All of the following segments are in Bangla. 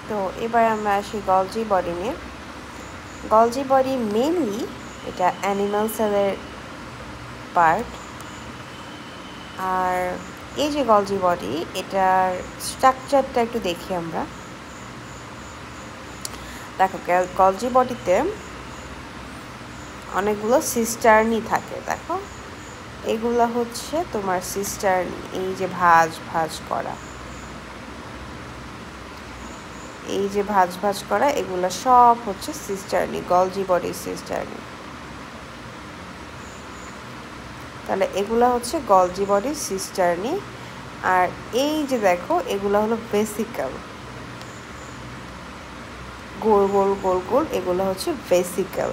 তো এবার আমরা আসি গলজি বডি নিয়ে। গলজি বডি মেনলি এটা অ্যানিমাল সেলের পার্ট। আর এই যে গলজি বডি, এটার স্ট্রাকচারটা একটু দেখি আমরা। দেখো, গলজি বডিতে অনেকগুলো সিস্টার্নি থাকে। দেখো, এগুলো হচ্ছে তোমার সিস্টার্নি। এই যে ভাঁজ ভাঁজ করা, এই যে ভাঁজ ভাঁজ করা, এগুলো সব হচ্ছে সিস্টার্নি, গলজি বডির সিস্টার্নি। তাহলে এগুলো হচ্ছে গলজি বডির সিস্টার্নি। আর এই যে দেখো, এগুলো হলো ভেসিকল, গোল গোল গোল গোল, এগুলো হচ্ছে ভেসিকল।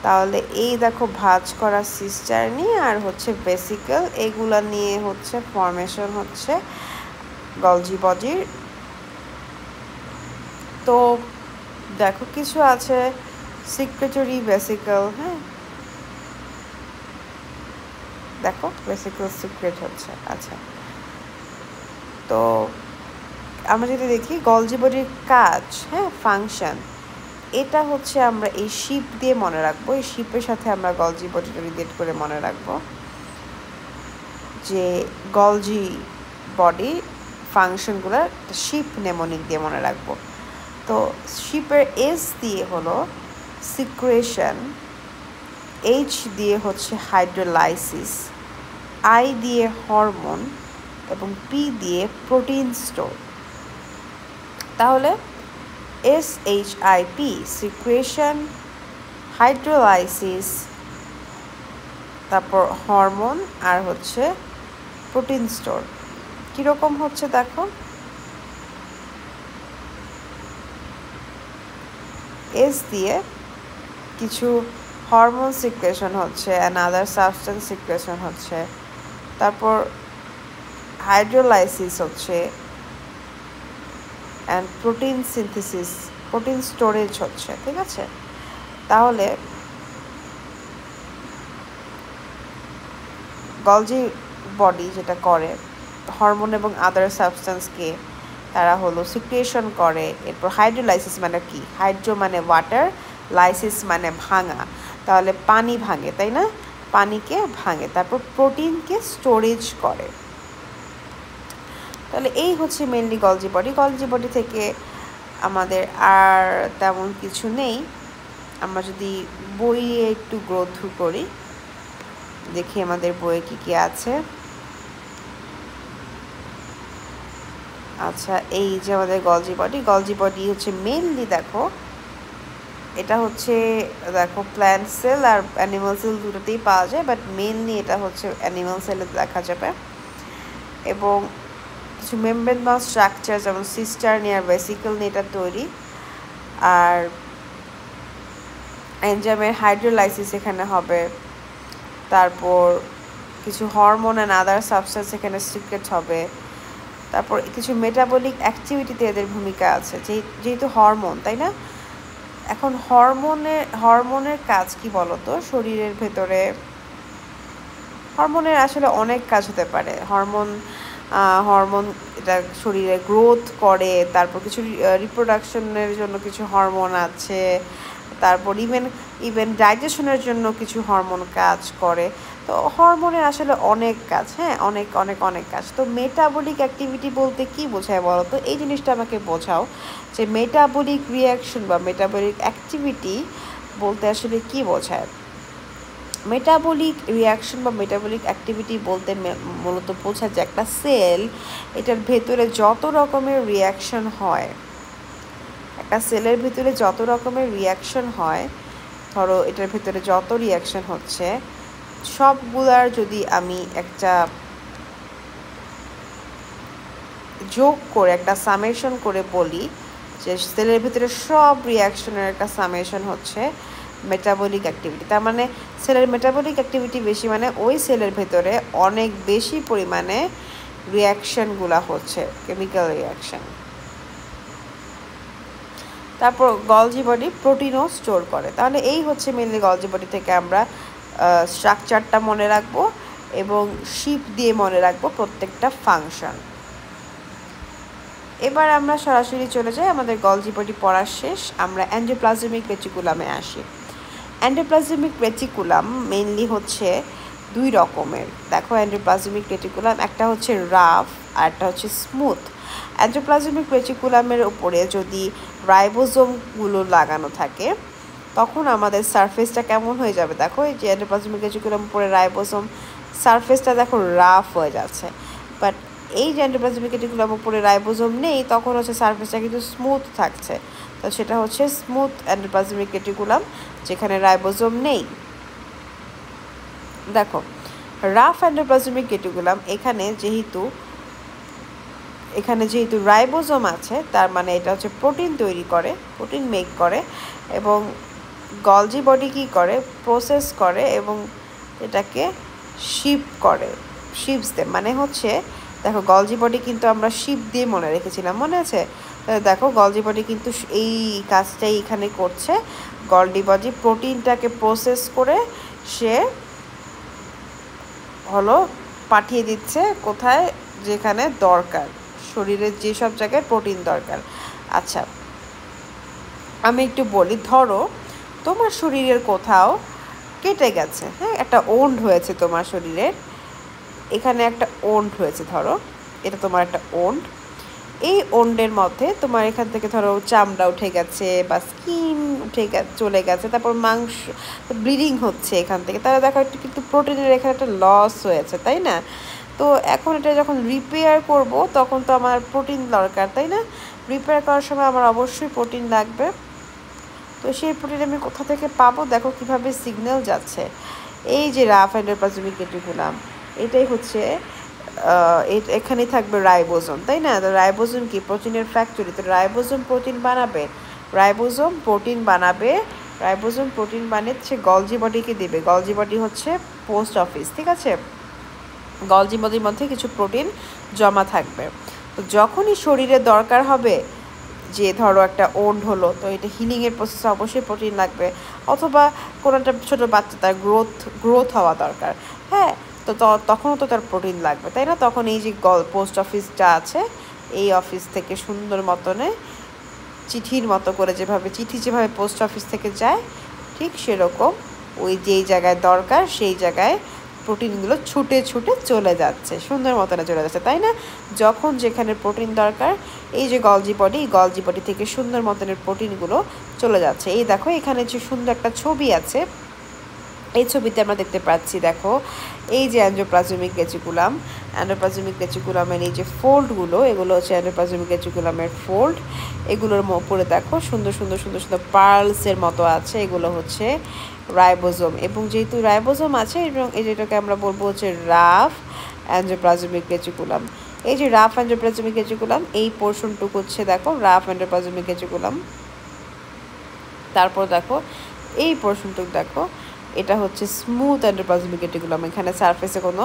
তাহলে এই দেখো ভাঁজ করা সিস্টার্নি আর হচ্ছে ভেসিকল, এগুলো নিয়ে হচ্ছে ফর্মেশন হচ্ছে গলজি বডির। তো দেখো, কিছু আছে সিক্রেটরি ভেসিকল, হ্যাঁ, দেখো ভেসিকল সিক্রেট হচ্ছে। আচ্ছা, তো আমরা যদি দেখি গলজি বডির কাজ, হ্যাঁ, ফাংশন, এটা হচ্ছে আমরা এই শিপ দিয়ে মনে রাখবো। এই শিপের সাথে আমরা গলজি বডিটা রিলেট করে মনে রাখবো যে গলজি বডি ফাংশনগুলো শিপ নেমোনিক দিয়ে মনে রাখবো। তো শিপের এস দিয়ে হলো সিক্রেশন, এইচ দিয়ে হচ্ছে হাইড্রোলাইসিস, আই দিয়ে হরমোন এবং পি দিয়ে প্রোটিন স্টোর। তাহলে SHIP সিক্রেশন, হাইড্রোলাইসিস, তারপর হরমোন আর হচ্ছে প্রোটিন স্টোর। কীরকম হচ্ছে দেখো, এস দিয়ে কিছু হরমোন সিক্রেশন হচ্ছে অ্যান্ড আদার সাবস্টেন্স সিক্রেশন হচ্ছে, তারপর হাইড্রোলাইসিস হচ্ছে and protein synthesis, protein storage হচ্ছে। ঠিক আছে, তাহলে গলজি বডি যেটা করে, হরমোন এবং আদার সাবস্টেন্সকে তারা হলো সিক্রিয়েশন করে। এরপর হাইড্রোলাইসিস মানে কি, হাইড্রো মানে ওয়াটার, লাইসিস মানে ভাঙা, তাহলে পানি ভাঙে, তাই না, পানিকে ভাঙে। তারপর প্রোটিনকে স্টোরেজ করে। তাহলে এই হচ্ছে mainly Golgi body. Golgi body থেকে আমাদের আর তেমন কিছু নেই। আমরা যদি বইয়ে একটু গ্রো থ্রু করি, দেখি আমাদের বইয়ে কী কী আছে। আচ্ছা, এই যে আমাদের গলজি বডি, গলজি বডি হচ্ছে মেনলি, দেখো এটা হচ্ছে, দেখো প্ল্যান্ট সেল আর অ্যানিমাল সেল দুটোতেই পাওয়া যায়, বাট মেনলি এটা হচ্ছে অ্যানিমাল সেলে দেখা যাবে। এবং কিছু মেমব্রেন বা স্ট্রাকচার যেমন সিস্টার্নি আর ভেসিকল নিয়ে এটা তৈরি। আর এনজাইমের হাইড্রোলাইসিস এখানে হবে। তারপর কিছু হরমোন অ্যান্ড আদার সাবস্টেন্স এখানে সিক্রেট হবে। তারপর কিছু মেটাবলিক অ্যাক্টিভিটিতে এদের ভূমিকা আছে, যেহেতু হরমোন, তাই না। এখন হরমোনের কাজ কি বলতো, শরীরের ভেতরে হরমোনের আসলে অনেক কাজ হতে পারে। হরমোন এটা শরীরে গ্রোথ করে, তারপর কিছু রিপ্রোডাকশনের জন্য কিছু হরমোন আছে, তারপর ইভেন ডাইজেশনের জন্য কিছু হরমোন কাজ করে। তো হরমোনের আসলে অনেক কাজ, হ্যাঁ, অনেক অনেক অনেক কাজ। তো মেটাবলিক অ্যাক্টিভিটি বলতে কি বোঝায় বলো তো, এই জিনিসটা আমাকে বোঝাও যে মেটাবলিক রিয়াকশন বা মেটাবলিক অ্যাক্টিভিটি বলতে আসলে কি বোঝায়। মেটাবলিক রিয়াকশন বা মেটাবলিক অ্যাক্টিভিটি বলতে মূলত বোঝায় যে একটা সেল, এটার ভেতরে যত রকমের রিয়াকশন হয়, একটা সেলের ভিতরে যত রকমের রিয়াকশন হয়, ধরো এটার ভেতরে যত রিয়াকশন হচ্ছে সবগুলার যদি আমি একটা যোগ করে, একটা সামেশন করে বলি যে সেলের ভিতরে সব রিয়াকশনের একটা সামেশন হচ্ছে মেটাবলিক অ্যাক্টিভিটি। তার মানে সেলের মেটাবলিক অ্যাক্টিভিটি বেশি, মানে ওই সেলের ভেতরে অনেক বেশি পরিমাণে রিয়াকশনগুলো হচ্ছে, কেমিক্যাল রিয়াকশন। তারপর গলজি বডি প্রোটিনও স্টোর করে। তাহলে এই হচ্ছে মেনলি গলজি বডি থেকে আমরা স্ট্রাকচারটা মনে রাখবো এবং শিপ দিয়ে মনে রাখবো প্রত্যেকটা ফাংশন। এবার আমরা সরাসরি চলে যাই, আমাদের গলজি বডি পড়া শেষ, আমরা এন্ডোপ্লাজমিক রেটিকুলামে আসি। এন্ডোপ্লাজমিক রেটিকুলাম মেইনলি হচ্ছে দুই রকমের। দেখো এন্ডোপ্লাজমিক রেটিকুলাম একটা হচ্ছে রাফ আর একটা হচ্ছে স্মুথ। এন্ডোপ্লাজমিক রেটিকুলামের উপরে যদি রাইবোজোমগুলো লাগানো থাকে তখন আমাদের সারফেসটা কেমন হয়ে যাবে, দেখো এই যে এন্ডোপ্লাজমিক রেটিকুলাম উপরে রাইবোজোম, সারফেসটা দেখো রাফ হয়ে যাচ্ছে। বাট এই যে এন্ডোপ্লাজমিক রেটিকুলাম উপরে রাইবোজোম নেই তখন হচ্ছে সারফেসটা কিন্তু স্মুথ থাকছে। তো সেটা হচ্ছে স্মুথ এন্ডোপ্লাজমিক রেটিকুলাম, যেখানে রাইবোজোম নেই। দেখো রাফ এন্ডোপ্লাজমিক রেটিকুলাম, এখানে যেহেতু রাইবোজোম আছে, তার মানে এটা হচ্ছে প্রোটিন তৈরি করে, প্রোটিন মেক করে, এবং গলজি বডি কী করে, প্রসেস করে এবং এটাকে শিপস দেয়। মানে হচ্ছে দেখো গলজি বডি কিন্তু আমরা শিপ দিয়ে মনে রেখেছিলাম, মনে আছে? দেখো গলজি বডি কিন্তু এই কাজটাই এখানে করছে। গলজি বডি প্রোটিনটাকে প্রসেস করে সে হলো পাঠিয়ে দিচ্ছে কোথায়, যেখানে দরকার, শরীরের যেসব জায়গায় প্রোটিন দরকার। আচ্ছা আমি একটু বলি, ধরো তোমার শরীরের কোথাও কেটে গেছে, হ্যাঁ, একটা ওন্ড হয়েছে তোমার শরীরের, এখানে একটা ওন্ড হয়েছে, ধরো এটা তোমার একটা ওন্ড। এই ওন্ডের মধ্যে তোমার এখান থেকে ধরো চামড়া উঠে গেছে বা স্কিন চলে গেছে, তারপর মাংস ব্লিডিং হচ্ছে এখান থেকে, তাহলে দেখো একটু কিন্তু প্রোটিনের এখানে একটা লস হয়েছে, তাই না? তো এখন এটা যখন রিপেয়ার করব তখন তো আমার প্রোটিন দরকার, তাই না? রিপেয়ার করার সময় আমার অবশ্যই প্রোটিন লাগবে। তো সেই প্রোটিন আমি কোথা থেকে পাবো? দেখো কিভাবে সিগন্যাল যাচ্ছে, এই যে রাফ এন্ডোপ্লাজমিক রেটিকুলাম, এটাই হচ্ছে এখানেই থাকবে রাইবোজোম, তাই না? তো রাইবোজোম কি? প্রোটিনের ফ্যাক্টরি। তো রাইবোজোম প্রোটিন বানাবে, রাইবোজোম প্রোটিন বানাচ্ছে গলজি বডিকে দেবে। গলজি বডি হচ্ছে পোস্ট অফিস, ঠিক আছে? গলজি বডির মধ্যে কিছু প্রোটিন জমা থাকবে। তো যখনই শরীরে দরকার হবে, যে ধরো একটা ওন্ড হলো, তো এটা হিলিংয়ের প্রসেসে অবশ্যই প্রোটিন লাগবে, অথবা কোনো একটা ছোটো বাচ্চা তার গ্রোথ হওয়া দরকার, হ্যাঁ, তো তখনও তো তার প্রোটিন লাগবে, তাই না? তখন এই যে পোস্ট অফিসটা আছে, এই অফিস থেকে সুন্দর মতনে চিঠির মতো করে, চিঠি যেভাবে পোস্ট অফিস থেকে যায়, ঠিক সেরকম ওই যেই জায়গায় দরকার সেই জায়গায় প্রোটিনগুলো ছুটে চলে যাচ্ছে, সুন্দর মতনে চলে যাচ্ছে, তাই না? যখন যেখানে প্রোটিন দরকার, এই যে গলজি বডি থেকে সুন্দর মতনের প্রোটিনগুলো চলে যাচ্ছে। এই দেখো এখানে যে সুন্দর একটা ছবি আছে, এই ছবিতে আমরা দেখতে পাচ্ছি, দেখো এই যে এন্ডোপ্লাজমিক রেটিকুলামের এই যে ফোল্ডগুলো, এগুলো হচ্ছে এন্ডোপ্লাজমিক রেটিকুলামের ফোল্ড। এগুলোর উপরে দেখো সুন্দর পার্লসের মতো আছে, এগুলো হচ্ছে রাইবোজোম। এবং যেহেতু রাইবোজোম আছে, এবং এই যেটাকে আমরা বলবো হচ্ছে রাফ এন্ডোপ্লাজমিক রেটিকুলাম। এই যে রাফ এন্ডোপ্লাজমিক রেটিকুলাম, এই পোর্শনটুকু হচ্ছে দেখো রাফ এন্ডোপ্লাজমিক রেটিকুলাম। তারপর দেখো এই পোর্শনটুকু, দেখো এটা হচ্ছে স্মুথ এন্ডোপ্লাজমিক রেটিকুলাম, এখানে সারফেসে কোনো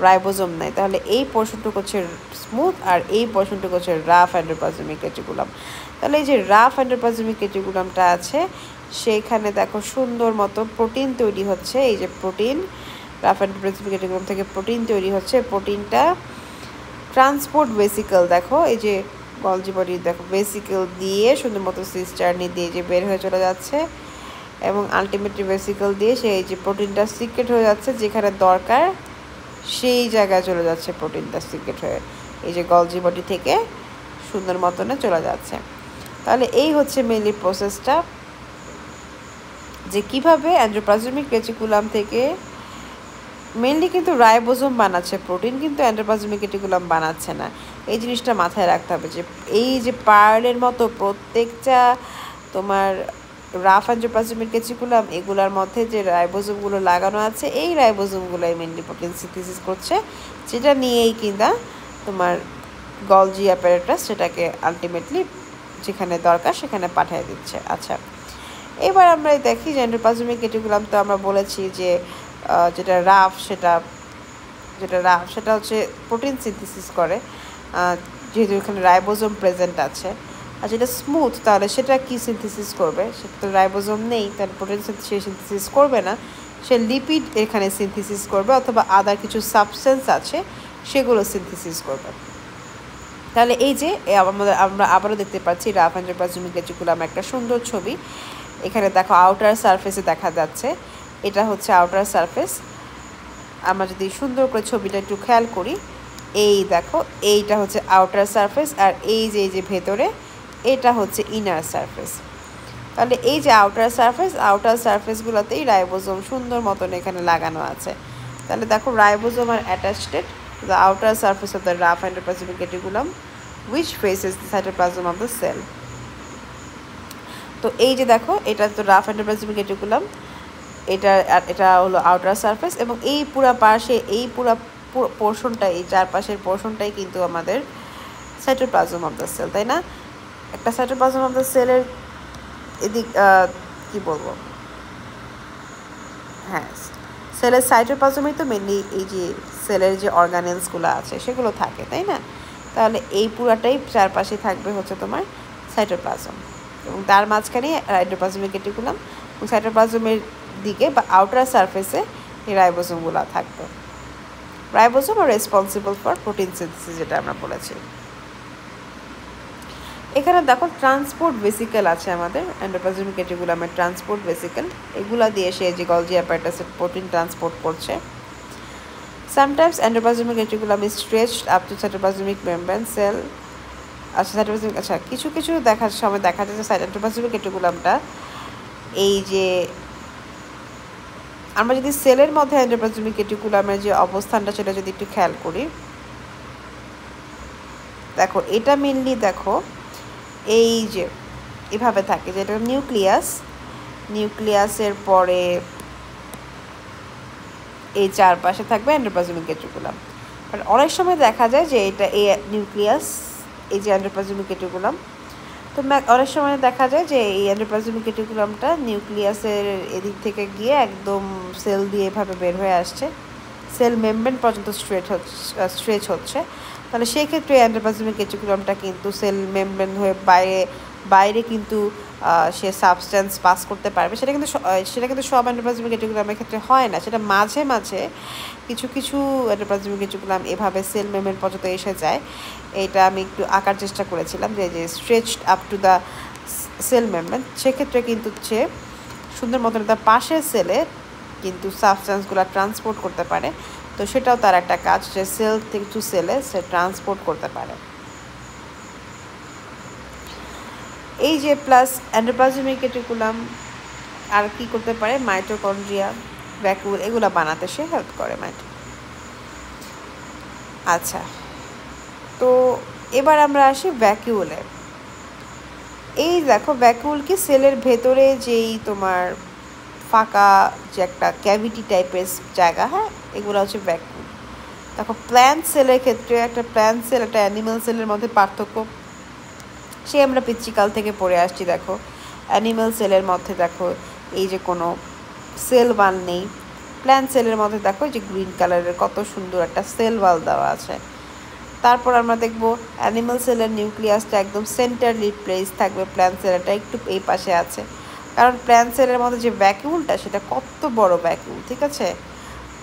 রাইবোজোম নাই, তাহলে এই পোর্শনটুকু হচ্ছে স্মুথ আর এই পোর্শনটুকু হচ্ছে রাফ এন্ডোপ্লাজমিক রেটিকুলাম। তাহলে এই যে রাফ এন্ডোপ্লাজমিক রেটিকুলামটা আছে, সেইখানে দেখো সুন্দর মতো প্রোটিন তৈরি হচ্ছে। এই যে প্রোটিন, রাফ এন্ডোপ্লাজমিক রেটিকুলাম থেকে প্রোটিন তৈরি হচ্ছে, প্রোটিনটা ট্রান্সপোর্ট ভেসিকল, দেখো এই যে গলজি বডি, দেখো ভেসিকল দিয়ে সুন্দর মতো সিস্টার্নি দিয়ে যে বের হয়ে চলে যাচ্ছে, এবং আলটিমেটলি ভেসিকল দিয়ে সেই যে প্রোটিনটা সিক্রেট হয়ে যাচ্ছে, যেখানে দরকার সেই জায়গায় চলে যাচ্ছে প্রোটিনটা সিক্রেট হয়ে, এই যে গলজি বডি থেকে সুন্দর মতনে চলে যাচ্ছে। তাহলে এই হচ্ছে মেইনলি প্রসেসটা, যে কিভাবে এন্ডোপ্লাজমিক রেটিকুলাম থেকে মেইনলি কিন্তু রাইবোজোম বানাচ্ছে প্রোটিন, কিন্তু এন্ডোপ্লাজমিক রেটিকুলাম বানাচ্ছে না। এই জিনিসটা মাথায় রাখতে হবে, যে এই যে পার্লের মতো প্রত্যেকটা তোমার রাফ এন্ডোপ্লাজমিক রেটিকুলাম, এগুলোর মধ্যে যে রাইবোজোমগুলো লাগানো আছে, এই রাইবোজোমগুলোই মেইনলি প্রোটিন সিনথেসিস করছে, যেটা নিয়েই কিনা তোমার গলজি অ্যাপারেটাস সেটাকে আলটিমেটলি যেখানে দরকার সেখানে পাঠিয়ে দিচ্ছে। আচ্ছা, এবার আমরা দেখি যে এন্ডোপ্লাজমিক রেটিকুলাম তো আমরা বলেছি যে যেটা রাফ সেটা হচ্ছে প্রোটিন সিনথেসিস করে, যেহেতু এখানে রাইবোজোম প্রেজেন্ট আছে। আর যেটা স্মুথ, তাহলে সেটা কি সিনথেসিস করবে? সেটা তো রাইবোজোম নেই, তাহলে প্রোটিন সে সিনথেসিস করবে না, সে লিপিড এখানে সিনথেসিস করবে, অথবা আদার কিছু সাবস্টেন্স আছে সেগুলো সিনথেসিস করবে। তাহলে এই যে আমরা আবারও দেখতে পাচ্ছি রাফ এন্ডোপ্লাজমিক রেটিকুলাম একটা সুন্দর ছবি। এখানে দেখো আউটার সারফেসে দেখা যাচ্ছে, এটা হচ্ছে আউটার সারফেস। আমরা যদি সুন্দর করে ছবিটা একটু খেয়াল করি, এই দেখো এইটা হচ্ছে আউটার সারফেস, আর এই যে ভেতরে এটা হচ্ছে ইনার সারফেস। তাহলে এই যে আউটার সারফেসগুলোতেই রাইবোজোম সুন্দর মতন এখানে লাগানো আছে। তাহলে দেখো ribosome R attached the outer surface of the rough endoplasmic reticulum which faces the cytoplasm of the cell. তো এই যে দেখো এটা তো রাফ এন্ডোপ্লাজমিক রেটিকুলাম, এটা হলো আউটার সারফেস, এবং এই পুরো পাশে এই পুরো পোর্শনটাই, এই চারপাশের পোর্শনটাই কিন্তু আমাদের সাইটোপ্লাজম অফ দ্য সেল, তাই না? একটা সাইটোপ্লাজম অফ দ্য সেলের এদিক কি বলবো, হ্যাঁ সেলের সাইটোপ্লাজমেই তো মেনলি এই যে সেলের যে অর্গানেলসগুলো আছে সেগুলো থাকে, তাই না? তাহলে এই পুরাটাই চারপাশে থাকবে হচ্ছে তোমার সাইটোপ্লাজম, এবং তার মাঝখানে এন্ডোপ্লাজমিক রেটিকুলাম, এবং সাইটোপ্লাজমের দিকে বা আউটার সারফেসে এই রাইবোজোমগুলো থাকবে। Ribosome R responsible for protein synthesis, যেটা আমরা বলেছি। এখানে দেখো ট্রান্সপোর্ট ভেসিকেল আছে আমাদের এন্ডোপ্লাজমিক রেটিকুলামের, ট্রান্সপোর্ট ভেসিকেল, এগুলা দিয়ে সে যে গলজি অ্যাপারেটাসে প্রোটিন ট্রান্সপোর্ট করছে। Sometimes endoplasmic reticulum is stretched up to cytoplasmic membrane cell. আচ্ছা কিছু দেখার সময় দেখা যায় যে এন্ডোপ্লাজমিক রেটিকুলামটা এই যে আমরা যদি সেলের মধ্যে এন্ডোপ্লাজমিক রেটিকুলামের যে অবস্থানটা সেটা যদি একটু খেয়াল করি, দেখো এটা মেনলি দেখো এই যে এভাবে থাকে, যেটা নিউক্লিয়াসের পরে এই চারপাশে থাকবে এন্ডোপ্লাজমিক রেটিকুলাম। বাট অনেক সময় দেখা যায় যে এটা এই নিউক্লিয়াস, এই যে এন্ডোপ্লাজমিক রেটিকুলাম, তো অনেক সময় দেখা যায় যে এই এন্ডোপ্লাজমিক রেটিকুলামটা নিউক্লিয়াসের এদিক থেকে গিয়ে একদম সেল দিয়ে এভাবে বের হয়ে আসছে, সেল মেমব্রেন পর্যন্ত স্ট্রেচ হচ্ছে। তাহলে সেই ক্ষেত্রে এন্ডোপ্লাজমিক রেটিকুলামটা কিন্তু সেল মেমব্রেন হয়ে বাইরে কিন্তু সে সাবস্ট্যান্স পাস করতে পারবে। সেটা কিন্তু সব এন্ডোপ্লাজমিক রেটিকুলামের ক্ষেত্রে হয় না, সেটা মাঝে মাঝে কিছু এন্ডোপ্লাজমিক রেটিকুলাম এভাবে সেল মেমব্রেন পর্যন্ত এসে যায়। এটা আমি একটু আঁকার চেষ্টা করেছিলাম যে stretched up to the cell membrane, সেক্ষেত্রে কিন্তু সে সুন্দর মতন তার পাশের সেলে কিন্তু সাবস্ট্যান্সগুলো ট্রান্সপোর্ট করতে পারে। তো সেটাও তার একটা কাজ, যে সেল থেকে টু সেলে সে ট্রান্সপোর্ট করতে পারে। এই যে প্লাস এন্ডোপ্লাজমিক রেটিকুলাম আর কি করতে পারে, মাইটোকন্ড্রিয়া, ভ্যাকুল, এগুলো বানাতে সে হেল্প করে আচ্ছা, তো এবার আমরা আসি ভ্যাকুলে। এই দেখো ভ্যাকুল কি সেলের ভেতরে যেই তোমার ফাঁকা যে একটা ক্যাভিটি টাইপের জায়গা, হ্যাঁ এগুলো হচ্ছে ভ্যাকুল। দেখো প্ল্যান্ট সেলের ক্ষেত্রে একটা অ্যানিম্যাল সেলের মধ্যে পার্থক্য সে আমরা পিচ্চিকাল থেকে পড়ে আসছি। দেখো অ্যানিম্যাল সেলের মধ্যে দেখো এই যে কোনো সেল ওয়াল নেই, প্ল্যান্ট সেলের মধ্যে দেখো যে গ্রিন কালারের কত সুন্দর একটা সেল ওয়াল দেওয়া আছে। তারপর আমরা দেখব অ্যানিম্যাল সেলের নিউক্লিয়াসটা একদম সেন্টারলি প্লেস থাকবে, প্ল্যান্ট সেলটা একটু এই পাশে আছে, কারণ প্ল্যান্ট সেলের মধ্যে যে ভ্যাকিউলটা সেটা কত বড় ভ্যাকিউল, ঠিক আছে?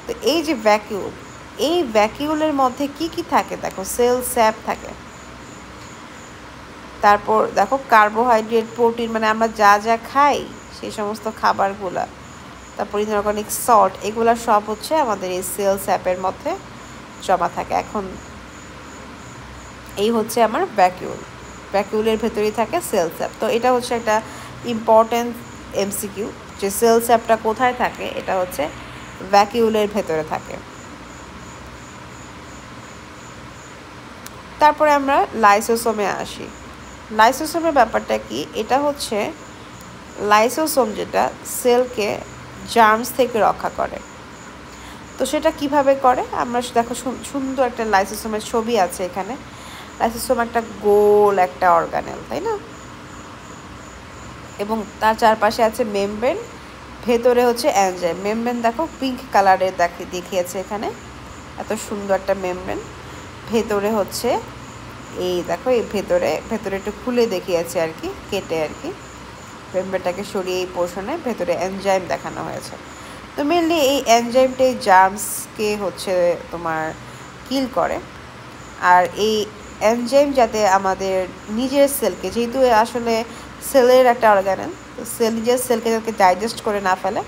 তো এই যে ভ্যাকিউল, এই ভ্যাকিউলের মধ্যে কি থাকে, দেখো সেল স্যাপ থাকে, তারপর দেখো কার্বোহাইড্রেট, প্রোটিন, মানে আমরা যা খাই সেই সমস্ত খাবারগুলা, তারপর ইনঅর্গানিক সল্ট, এগুলা সব হচ্ছে আমাদের এই সেল স্যাপের মধ্যে জমা থাকে। এখন এই হচ্ছে আমার ভ্যাকিউলের ভেতরেই থাকে সেল স্যাপ। তো এটা হচ্ছে একটা ইম্পর্টেন্ট এমসিকিউ, যে সেল স্যাপটা কোথায় থাকে, এটা হচ্ছে ভ্যাকিউলের ভেতরে থাকে। তারপরে আমরা লাইসোসোমে আসি। লাইসোসোমের ব্যাপারটা কি, এটা হচ্ছে লাইসোসোম যেটা সেলকে জার্মস থেকে রক্ষা করে। তো সেটা কিভাবে করে, আমরা দেখো সুন্দর একটা লাইসোসোমের ছবি আছে এখানে। লাইসোসোম একটা গোল একটা অর্গানেল, তাই না? এবং তার চারপাশে আছে মেমব্রেন, ভেতরে হচ্ছে এনজাইম। মেমব্রেন দেখো পিঙ্ক কালারের দেখিয়েছে এখানে, এত সুন্দর একটা মেমব্রেন। ভেতরে হচ্ছে এই দেখো এই ভেতরে একটু খুলে দেখিয়েছে আর কি, কেটে আর কি মেমব্রেনটাকে সরিয়ে এই পোর্শনে ভেতরে এনজাইম দেখানো হয়েছে। তো মেনলি এই এনজাইমটাই জার্মসকে হচ্ছে তোমার কিল করে। আর এই এনজাইম যাতে আমাদের নিজের সেলকে, যেহেতু আসলে সেলের একটা অর্গানেল, তো সেল নিজের সেলকে যাতে ডাইজেস্ট করে না ফেলে,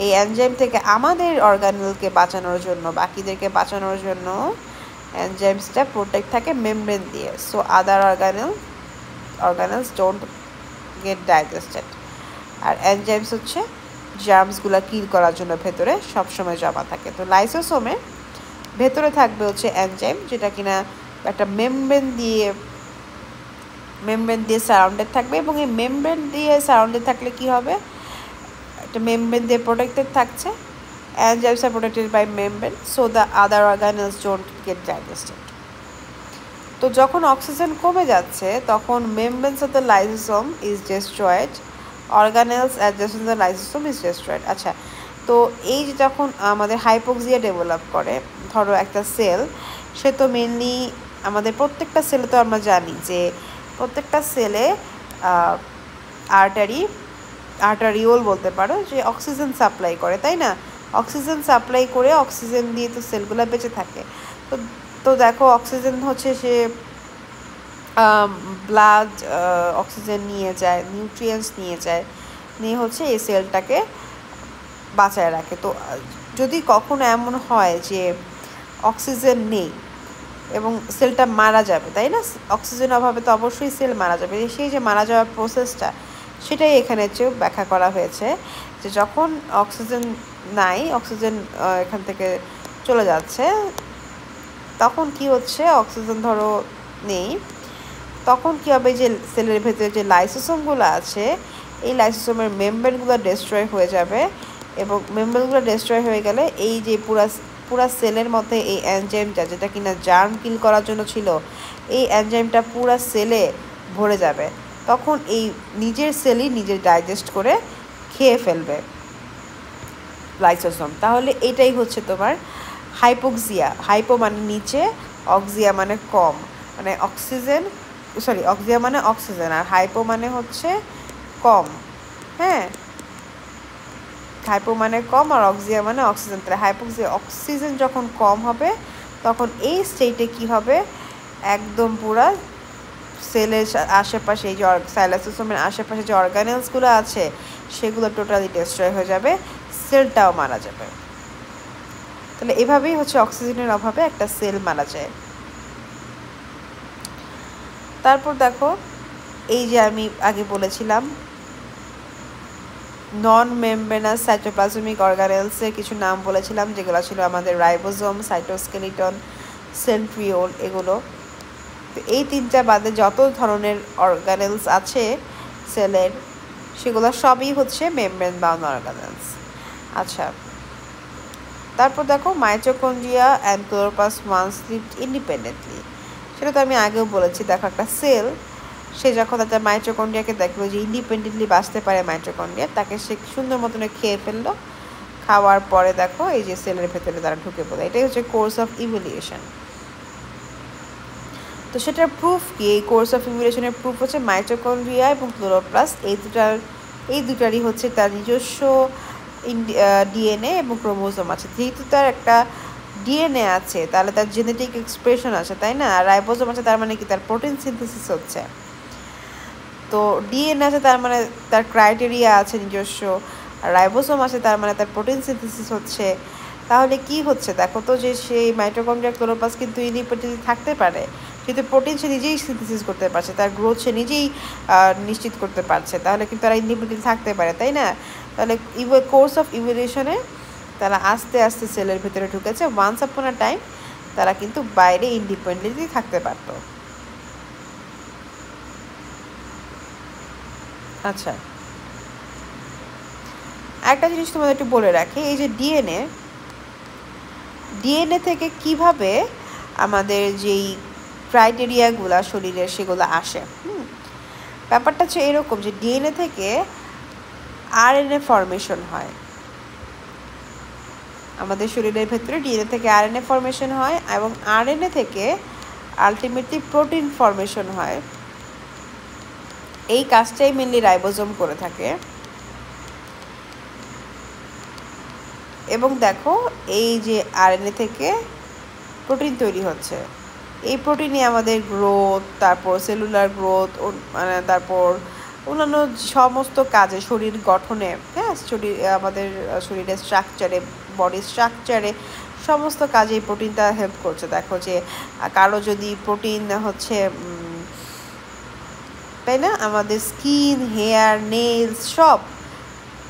এই এনজাইম থেকে আমাদের অর্গানেলকে বাঁচানোর জন্য, বাকিদেরকে বাঁচানোর জন্য এনজাইমসটা প্রোটেক্ট থাকে মেমব্রেন দিয়ে, so other organelles don't get digested. আর এনজাইমস হচ্ছে জার্মসগুলো কিল করার জন্য ভেতরে সবসময় জমা থাকে। তো লাইসোসোমে ভেতরে থাকবে হচ্ছে এনজাইম, যেটা কিনা একটা মেমব্রেন দিয়ে সারাউন্ডেড থাকবে, এবং এই মেমব্রেন দিয়ে সারাউন্ডেড থাকলে কি হবে, একটা মেমব্রেন দিয়ে প্রোটেক্টেড থাকছে, এনজাইমস আর protected by membrane, so the other organelles don't get digested. তো যখন অক্সিজেন কমে যাচ্ছে তখন membranes of the lysosome is destroyed, organelles adjacent the lysosome is destroyed. আচ্ছা, তো এই যে যখন আমাদের হাইপোক্সিয়া ডেভেলপ করে, ধরো একটা সেল, সে তো মেনলি আমাদের প্রত্যেকটা সেলে তো আমরা জানি যে প্রত্যেকটা সেলে আর্টারিওল বলতে পারো, যে অক্সিজেন সাপ্লাই করে, তাই না? অক্সিজেন সাপ্লাই করে অক্সিজেন দিয়ে তো সেলগুলো বেঁচে থাকে। তো তো দেখো অক্সিজেন হচ্ছে সে ব্লাড অক্সিজেন নিয়ে যায়, নিউট্রিয়েন্টস নিয়ে হচ্ছে এই সেলটাকে বাঁচায় রাখে। তো যদি কখনো এমন হয় যে অক্সিজেন নেই এবং সেলটা মারা যাবে, তাই না? অক্সিজেন অভাবে তো অবশ্যই সেল মারা যাবে। সেই যে মারা যাওয়ার প্রসেসটা, সেটাই এখানে চেয়েও ব্যাখ্যা করা হয়েছে, যে যখন অক্সিজেন নাই, অক্সিজেন এখান থেকে চলে যাচ্ছে, তখন কি হচ্ছে, অক্সিজেন ধরো নেই, তখন কী হবে, যে সেলের ভেতরে যে লাইসোসোমগুলো আছে, এই লাইসোসোমের মেমব্রেনগুলো ডেস্ট্রয় হয়ে যাবে, এবং মেমব্রেনগুলো ডেস্ট্রয় হয়ে গেলে এই যে পুরা সেলের মধ্যে এই এনজাইমটা, যেটা কিনা জার্ম কিল করার জন্য ছিল, এই এনজাইমটা পুরা সেলে ভরে যাবে। তখন এই নিজের সেলই নিজের ডাইজেস্ট করে খেয়ে ফেলবে লাইসোসোম। তাহলে এটাই হচ্ছে তোমার হাইপোক্সিয়া। হাইপো মানে নিচে, অক্সিয়া মানে কম, মানে অক্সিয়া মানে অক্সিজেন, আর হাইপো মানে হচ্ছে কম। হ্যাঁ, হাইপো মানে কম আর অক্সিয়া মানে অক্সিজেন। তাহলে হাইপোক্সিয়া, অক্সিজেন যখন কম হবে তখন এই স্টেটে কি হবে, একদম পুরা সেলের আশেপাশে, এই যে লাইসোসোমের আশেপাশে যে অর্গানেলসগুলো আছে সেগুলো টোটালি ডেস্ট্রয় হয়ে যাবে, সেলটাও মারা যাবে। তাহলে এভাবেই হচ্ছে অক্সিজেনের অভাবে একটা সেল মারা যায়। তারপর দেখো, এই যে আমি আগে বলেছিলাম নন মেমব্রেনাস সাইটোপ্লাজমিক অর্গানেলসের কিছু নাম বলেছিলাম, যেগুলো ছিল আমাদের রাইবোজোম, সাইটোস্কেলিটন, সেন্ট্রিওল, এগুলো। তো এই তিনটা বাদে যত ধরনের অর্গানেলস আছে সেলের, সেগুলো সবই হচ্ছে মেমব্রেন বাউন্ড অর্গানেলস। আচ্ছা, তারপর দেখো mitochondria and chloroplast once lived independently. সেটা তো আমি আগেও বলেছি। দেখো একটা সেল, সে যখন একটা মাইটোকন্ড্রিয়াকে দেখলো যে ইন্ডিপেন্ডেন্টলি বাঁচতে পারে মাইটোকন্ড্রিয়া, তাকে সে সুন্দর মতন খেয়ে ফেললো। খাওয়ার পরে দেখো এই যে সেলের ভেতরে তারা ঢুকে পড়ে। এটাই হচ্ছে কোর্স অফ ইভলিউশন। তো সেটার প্রুফ কি? এই কোর্স অফ ইভলিউশনের প্রুফ হচ্ছে মাইটোকন্ড্রিয়া এবং ক্লোরোপ্লাস্ট এই দুটারই হচ্ছে তার নিজস্ব ডিএনএ এবং ক্রোমোজোম আছে। যেহেতু তার একটা ডিএনএ আছে, তাহলে তার জেনেটিক এক্সপ্রেশন আছে, তাই না? আর রাইবোজোম আছে, তার মানে কি তার প্রোটিন সিনথেসিস হচ্ছে। তো ডিএনএ আছে, তার মানে তার ক্রাইটেরিয়া আছে নিজস্ব, আর রাইবোজোম আছে, তার মানে তার প্রোটিন সিনথেসিস হচ্ছে। তাহলে কি হচ্ছে দেখো তো, যে সেই মাইটোকন্ড্রিয়া ক্লোরোপ্লাস্ট কিন্তু ইন্ডিপেন্ডেন্টলি থাকতে পারে, কিন্তু প্রোটিন সে নিজেই সিনথেসিস করতে পারছে, তার গ্রোথ সে নিজেই নিশ্চিত করতে পারছে, তাহলে কিন্তু তারা ইন্ডিপেন্ডেন্ট থাকতে পারে, তাই না? তাহলে কোর্স অফ ইভলিউশনে তারা আস্তে আস্তে সেলের ভিতরে ঢুকেছে। ওয়ান্স আপন আ টাইম তারা কিন্তু বাইরে ইন্ডিপেন্ডেন্টলি থাকতে পারত। আচ্ছা, একটা জিনিস তোমাদের একটু বলে রাখি, এই যে ডিএনএ থেকে কিভাবে আমাদের যেই ক্রাইটেরিয়াগুলো শরীরের সেগুলো আসে। ব্যাপারটা হচ্ছে এরকম, যে ডিএনএ থেকে আরএনএ ফরমেশন হয়। আমাদের শরীরের ভেতরে ডিএনএ থেকে আরএনএ ফরমেশন হয়, এবং আরএনএ থেকে আলটিমেটলি প্রোটিন ফরমেশন হয়। এই কাজটাই মেনলি রাইবোজোম করে থাকে। এবং দেখো এই যে আরএনএ থেকে প্রোটিন তৈরি হচ্ছে, এই প্রোটিনই আমাদের গ্রোথ, তারপর সেলুলার গ্রোথ, মানে তারপর অন্যান্য সমস্ত কাজে, শরীর গঠনে, হ্যাঁ, আমাদের শরীরের স্ট্রাকচারে, বডি স্ট্রাকচারে সমস্ত কাজে এই প্রোটিনটা হেল্প করছে। দেখো যে কারো যদি প্রোটিন হচ্ছে, তাই না, আমাদের স্কিন, হেয়ার, নেলস সব,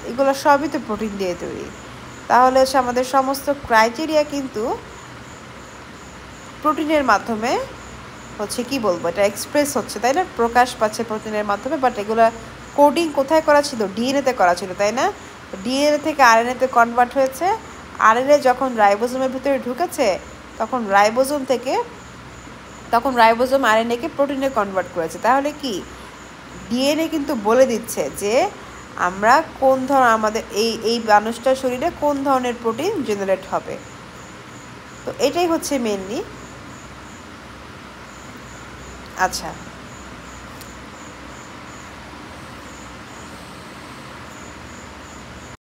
এগুলো সবই তো প্রোটিন দিয়ে তৈরি। তাহলে হচ্ছে আমাদের সমস্ত ক্রাইটেরিয়া কিন্তু প্রোটিনের মাধ্যমে হচ্ছে, কি বলবো, এটা এক্সপ্রেস হচ্ছে, তাই না, প্রকাশ পাচ্ছে প্রোটিনের মাধ্যমে। বাট এগুলো কোডিং কোথায় করা ছিল? ডিএনএতে করা ছিল, তাই না? ডিএনএ থেকে আরএনএতে কনভার্ট হয়েছে। আরএনএ যখন রাইবোজোমের ভিতরে ঢুকেছে, তখন রাইবোজোম আরএনএকে প্রোটিনে কনভার্ট করেছে। তাহলে কি ডিএনএ কিন্তু বলে দিচ্ছে যে আমরা কোন ধরনের, আমাদের এই মানুষটার শরীরে কোন ধরনের প্রোটিন জেনারেট হবে। তো এটাই হচ্ছে মেনলি। আচ্ছা।